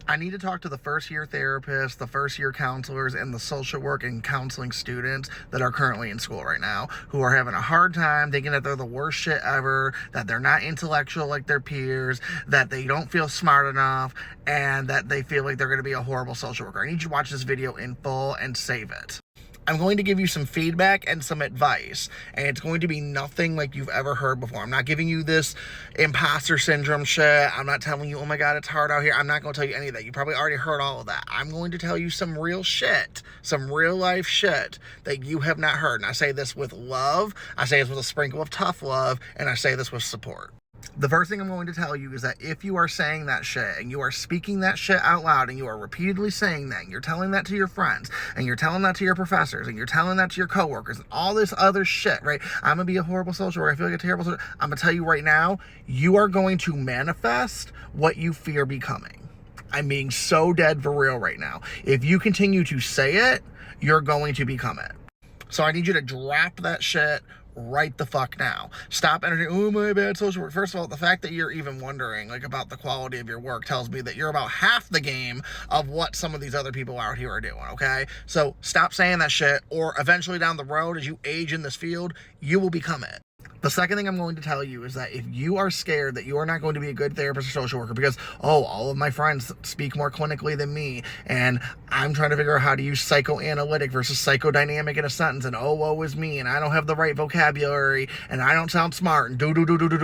I need to talk to the first year therapists, the first year counselors, and the social work and counseling students that are currently in school right now who are having a hard time thinking that they're the worst shit ever, that they're not intellectual like their peers, that they don't feel smart enough, and that they feel like they're going to be a horrible social worker. I need you to watch this video in full and save it. I'm going to give you some feedback and some advice, and it's going to be nothing like you've ever heard before. I'm not giving you this imposter syndrome shit. I'm not telling you, oh my God, it's hard out here. I'm not going to tell you any of that. You probably already heard all of that. I'm going to tell you some real shit, some real life shit that you have not heard. And I say this with love. I say this with a sprinkle of tough love, and I say this with support. The first thing I'm going to tell you is that if you are saying that shit and you are speaking that shit out loud and you are repeatedly saying that and you're telling that to your friends and you're telling that to your professors and you're telling that to your coworkers and all this other shit, right? I'm going to be a horrible social worker. I feel like a terrible social worker. I'm going to tell you right now, you are going to manifest what you fear becoming. I'm being so dead for real right now. If you continue to say it, you're going to become it. So I need you to drop that shit right the fuck now. Stop entertaining, oh my bad social work. First of all, the fact that you're even wondering like about the quality of your work tells me that you're about half the game of what some of these other people out here are doing, okay? So stop saying that shit, or eventually down the road, as you age in this field, you will become it. The second thing I'm going to tell you is that if you are scared that you are not going to be a good therapist or social worker because, oh, all of my friends speak more clinically than me, and I'm trying to figure out how to use psychoanalytic versus psychodynamic in a sentence, and oh, woe is me, and I don't have the right vocabulary, and I don't sound smart, and do,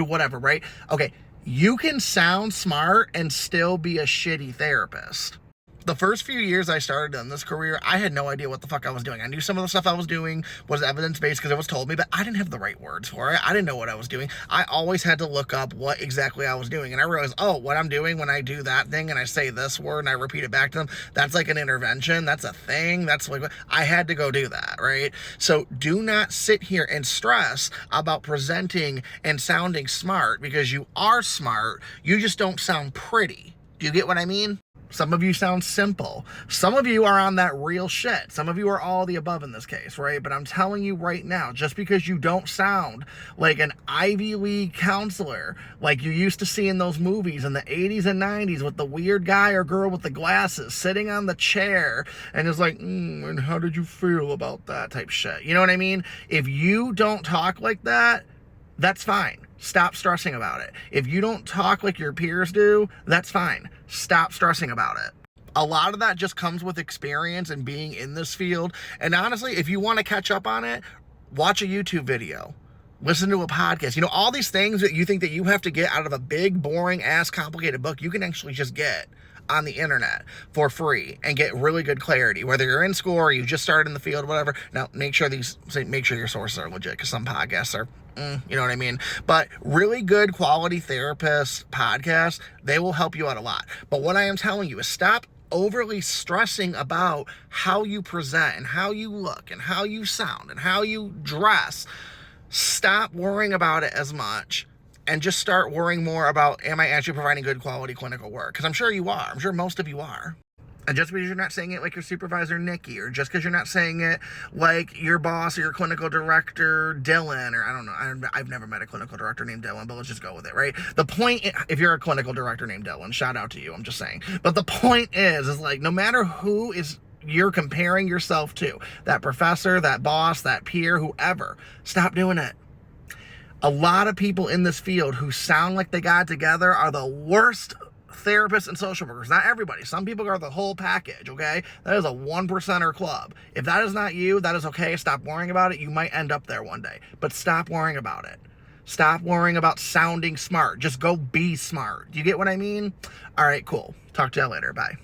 whatever, right? Okay, you can sound smart and still be a shitty therapist. The first few years I started in this career, I had no idea what the fuck I was doing. I knew some of the stuff I was doing was evidence-based because it was told me, but I didn't have the right words for it. I didn't know what I was doing. I always had to look up what exactly I was doing. And I realized, oh, what I'm doing when I do that thing and I say this word and I repeat it back to them, that's like an intervention. That's a thing. That's like, I had to go do that, right? So do not sit here and stress about presenting and sounding smart because you are smart. You just don't sound pretty. Do you get what I mean? Some of you sound simple. Some of you are on that real shit. Some of you are all the above in this case, right? But I'm telling you right now, just because you don't sound like an Ivy League counselor like you used to see in those movies in the 80s and 90s with the weird guy or girl with the glasses sitting on the chair and is like, and how did you feel about that type shit? You know what I mean? If you don't talk like that, that's fine. Stop stressing about it. If you don't talk like your peers do, that's fine. Stop stressing about it. A lot of that just comes with experience and being in this field. And honestly, if you want to catch up on it, watch a YouTube video. Listen to a podcast. You know, all these things that you think that you have to get out of a big, boring ass, complicated book, you can actually just get on the internet for free and get really good clarity, whether you're in school or you just started in the field, whatever. Now, make sure your sources are legit, because some podcasts are, you know what I mean? But really good quality therapists, podcasts, they will help you out a lot. But what I am telling you is stop overly stressing about how you present and how you look and how you sound and how you dress. Stop worrying about it as much and just start worrying more about, am I actually providing good quality clinical work? Because I'm sure you are. I'm sure most of you are. And just because you're not saying it like your supervisor, Nikki, or just because you're not saying it like your boss or your clinical director, Dylan, or I don't know. I've never met a clinical director named Dylan, but let's just go with it, right? The point, if you're a clinical director named Dylan, shout out to you, I'm just saying. But the point is like, no matter who you're comparing yourself to, that professor, that boss, that peer, whoever, stop doing it. A lot of people in this field who sound like they got it together are the worst therapists and social workers. Not everybody. Some people are the whole package, okay? That is a 1%er club. If that is not you, that is okay. Stop worrying about it. You might end up there one day. But stop worrying about it. Stop worrying about sounding smart. Just go be smart. Do you get what I mean? All right, cool. Talk to you later. Bye.